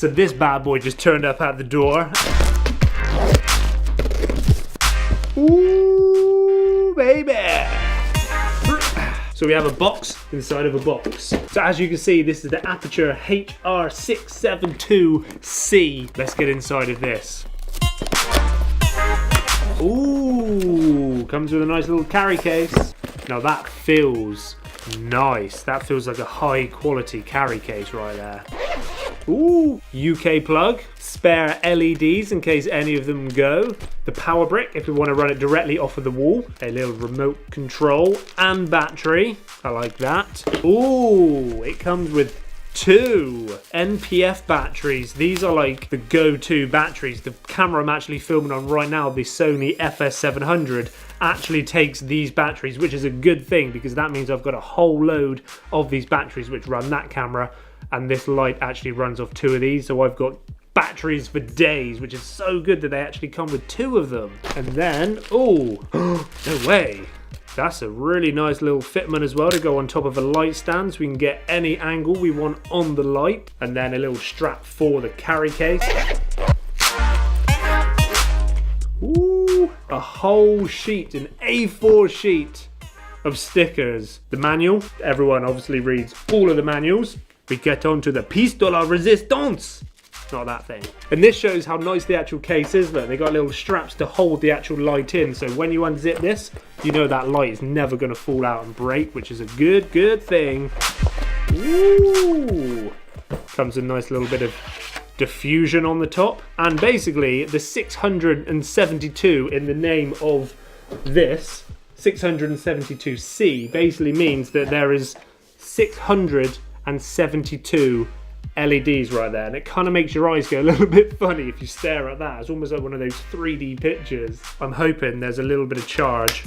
So this bad boy just turned up at the door. Ooh, baby! So we have a box inside of a box. So as you can see, this is the Aputure HR672C. Let's get inside of this. Ooh, comes with a nice little carry case. Now that feels nice. That feels like a high quality carry case right there. Ooh, UK plug, spare LEDs in case any of them go, the power brick if we want to run it directly off of the wall, a little remote control and battery. I like that. Ooh, it comes with 2 NPF batteries. These are like the go-to batteries. The camera I'm actually filming on right now, the Sony FS700, actually takes these batteries, which is a good thing because that means I've got a whole load of these batteries which run that camera, and this light actually runs off 2 of these, so I've got batteries for days, which is so good that they actually come with 2 of them. And then, oh, no way. That's a really nice little fitment as well to go on top of a light stand so we can get any angle we want on the light. And then a little strap for the carry case. Ooh, a whole sheet, an A4 sheet of stickers. The manual, everyone obviously reads all of the manuals. We get on to the pièce de la résistance. Not that thing. And this shows how nice the actual case is. Look, they got little straps to hold the actual light in, so when you unzip this, you know that light is never going to fall out and break, which is a good thing. Ooh, comes a nice little bit of diffusion on the top, and basically the 672 in the name of this 672C basically means that there is 672 LEDs right there, and it kind of makes your eyes go a little bit funny if you stare at that. It's almost like one of those 3D pictures. I'm hoping there's a little bit of charge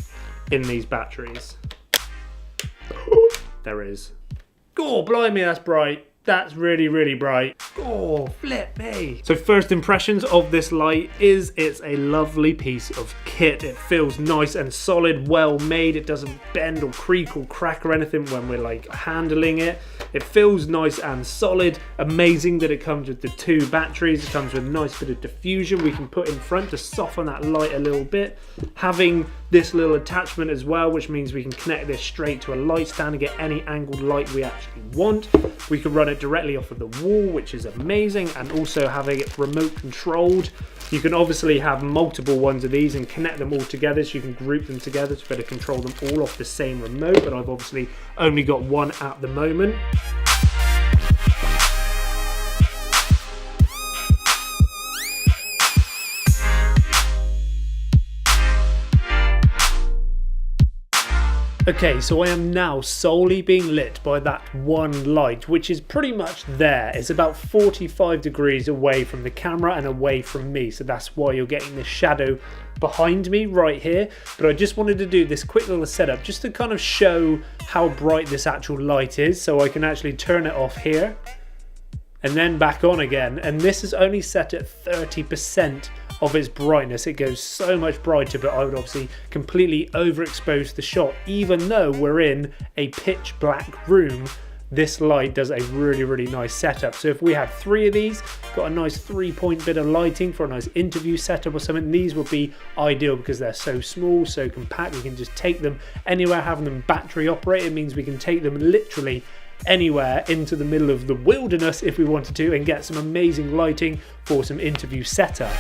in these batteries. There is. Oh, blimey, that's bright. That's really bright. Oh, flip me. So first impressions of this light is it's a lovely piece of kit. It feels nice and solid, well made. It doesn't bend or creak or crack or anything when we're like handling it. It feels nice and solid. Amazing that it comes with the 2 batteries. It comes with a nice bit of diffusion we can put in front to soften that light a little bit. Having this little attachment as well, which means we can connect this straight to a light stand and get any angled light we actually want. We can run it directly off of the wall, which is amazing, and also having it remote controlled. You can obviously have multiple ones of these and connect them all together, so you can group them together to better control them all off the same remote, but I've obviously only got one at the moment. Okay, so I am now solely being lit by that one light, which is pretty much there. It's about 45 degrees away from the camera and away from me, so that's why you're getting this shadow behind me right here. But I just wanted to do this quick little setup just to kind of show how bright this actual light is, so I can actually turn it off here and then back on again. And this is only set at 30% of its brightness. It goes so much brighter, but I would obviously completely overexpose the shot. Even though we're in a pitch black room, this light does a really nice setup. So if we had 3 of these, got a nice 3-point bit of lighting for a nice interview setup or something, these would be ideal because they're so small, so compact. We can just take them anywhere. Having them battery operated means we can take them literally anywhere into the middle of the wilderness if we wanted to, and get some amazing lighting for some interview setup.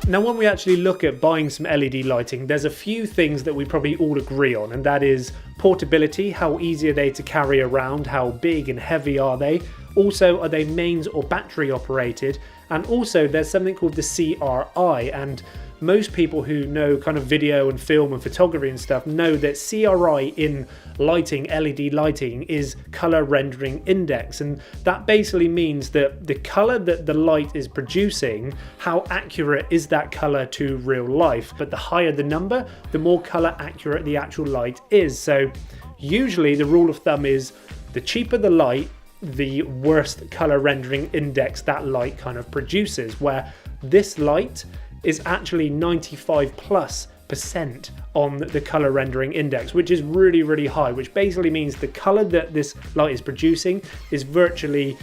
Now, when we actually look at buying some LED lighting, there's a few things that we probably all agree on, and that is portability. How easy are they to carry around? How big and heavy are they? Also, are they mains or battery operated? And also, there's something called the CRI, and most people who know kind of video and film and photography and stuff know that CRI in lighting, LED lighting, is color rendering index, and that basically means that the color that the light is producing, how accurate is that color to real life. But the higher the number, the more color accurate the actual light is. So usually the rule of thumb is the cheaper the light, the worst color rendering index that light kind of produces, where this light is actually 95+% on the color rendering index, which is really high, which basically means the color that this light is producing is virtually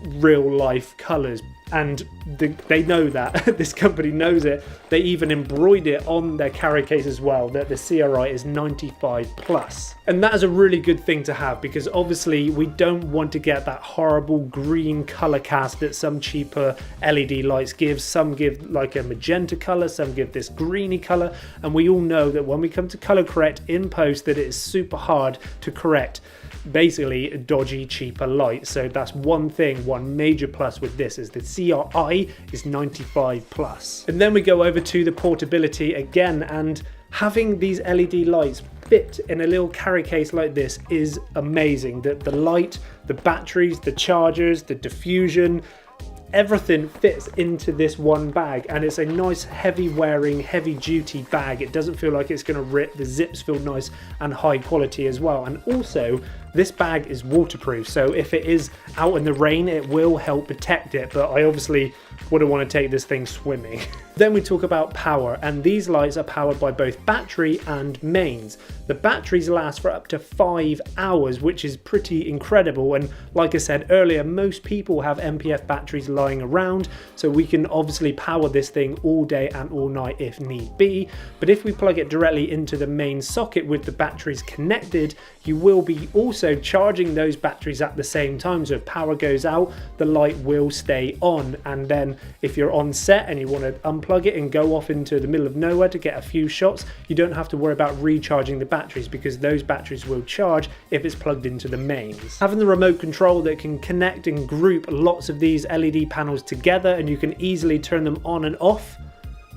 real life colors. And they know that. This company knows it. They even embroidered it on their carry case as well, that the CRI is 95 plus. And that is a really good thing to have, because obviously we don't want to get that horrible green color cast that some cheaper LED lights give. Some give like a magenta color, some give this greeny color. And we all know that when we come to color correct in post, that it is super hard to correct basically dodgy cheaper light. So that's one thing, one major plus with this, is the CRI is 95 plus. And then we go over to the portability again, and having these LED lights fit in a little carry case like this is amazing. The light, the batteries, the chargers, the diffusion, everything fits into this one bag, and it's a nice heavy wearing, heavy duty bag. It doesn't feel like it's going to rip. The zips feel nice and high quality as well. And also this bag is waterproof, so if it is out in the rain it will help protect it, but I obviously wouldn't want to take this thing swimming. Then we talk about power, and these lights are powered by both battery and mains. The batteries last for up to 5 hours, which is pretty incredible, and like I said earlier, most people have MPF batteries lying around, so we can obviously power this thing all day and all night if need be. But if we plug it directly into the main socket with the batteries connected, you will be also charging those batteries at the same time, so if power goes out, the light will stay on. And then if you're on set and you want to unplug it and go off into the middle of nowhere to get a few shots, you don't have to worry about recharging the batteries, because those batteries will charge if it's plugged into the mains. Having the remote control that can connect and group lots of these LED panels together, and you can easily turn them on and off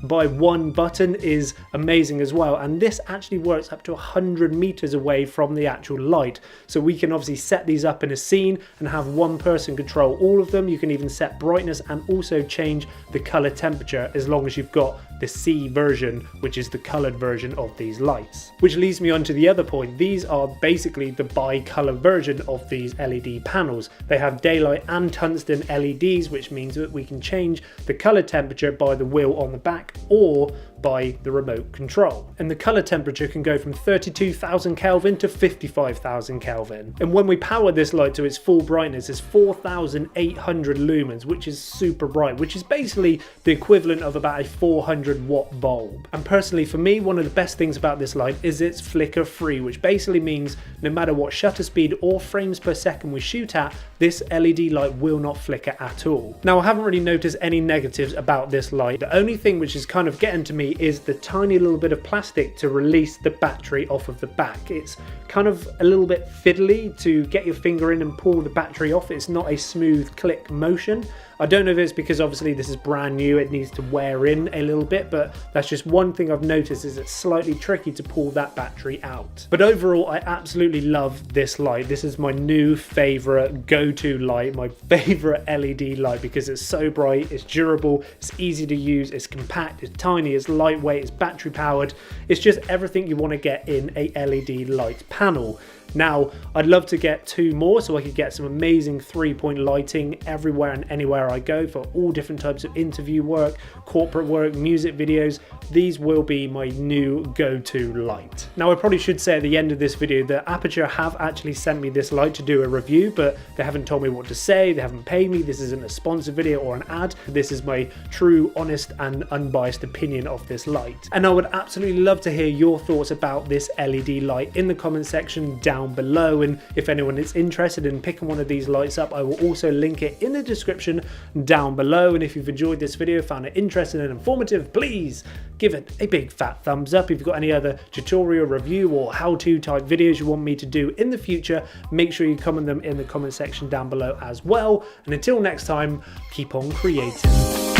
by one button, is amazing as well. And this actually works up to 100 meters away from the actual light, so we can obviously set these up in a scene and have one person control all of them. You can even set brightness and also change the color temperature, as long as you've got the C version, which is the colored version of these lights. Which leads me on to the other point. These are basically the bi-color version of these LED panels. They have daylight and tungsten LEDs, which means that we can change the color temperature by the wheel on the back or by the remote control. And the color temperature can go from 32,000 Kelvin to 55,000 Kelvin. And when we power this light to its full brightness, it's 4,800 lumens, which is super bright, which is basically the equivalent of about a 400 watt bulb. And personally for me, one of the best things about this light is it's flicker free, which basically means no matter what shutter speed or frames per second we shoot at, this LED light will not flicker at all. Now, I haven't really noticed any negatives about this light. The only thing which is kind of getting to me is the tiny little bit of plastic to release the battery off of the back. It's kind of a little bit fiddly to get your finger in and pull the battery off. It's not a smooth click motion. I don't know if it's because obviously this is brand new, it needs to wear in a little bit, but that's just one thing I've noticed, is it's slightly tricky to pull that battery out. But overall, I absolutely love this light. This is my new favorite go-to light, my favorite LED light, because it's so bright, it's durable, it's easy to use, it's compact, it's tiny, it's lightweight, it's battery powered. It's just everything you want to get in a LED light panel. Now, I'd love to get 2 more so I could get some amazing 3-point lighting everywhere and anywhere I go for all different types of interview work, corporate work, music videos. These will be my new go-to light. Now, I probably should say at the end of this video that Aputure have actually sent me this light to do a review, but they haven't told me what to say, they haven't paid me. This isn't a sponsored video or an ad. This is my true, honest and unbiased opinion of this light. And I would absolutely love to hear your thoughts about this LED light in the comment section down below, and if anyone is interested in picking one of these lights up, I will also link it in the description down below. And if you've enjoyed this video, found it interesting and informative, please give it a big fat thumbs up. If you've got any other tutorial, review or how-to type videos you want me to do in the future, make sure you comment them in the comment section down below as well. And until next time, keep on creating.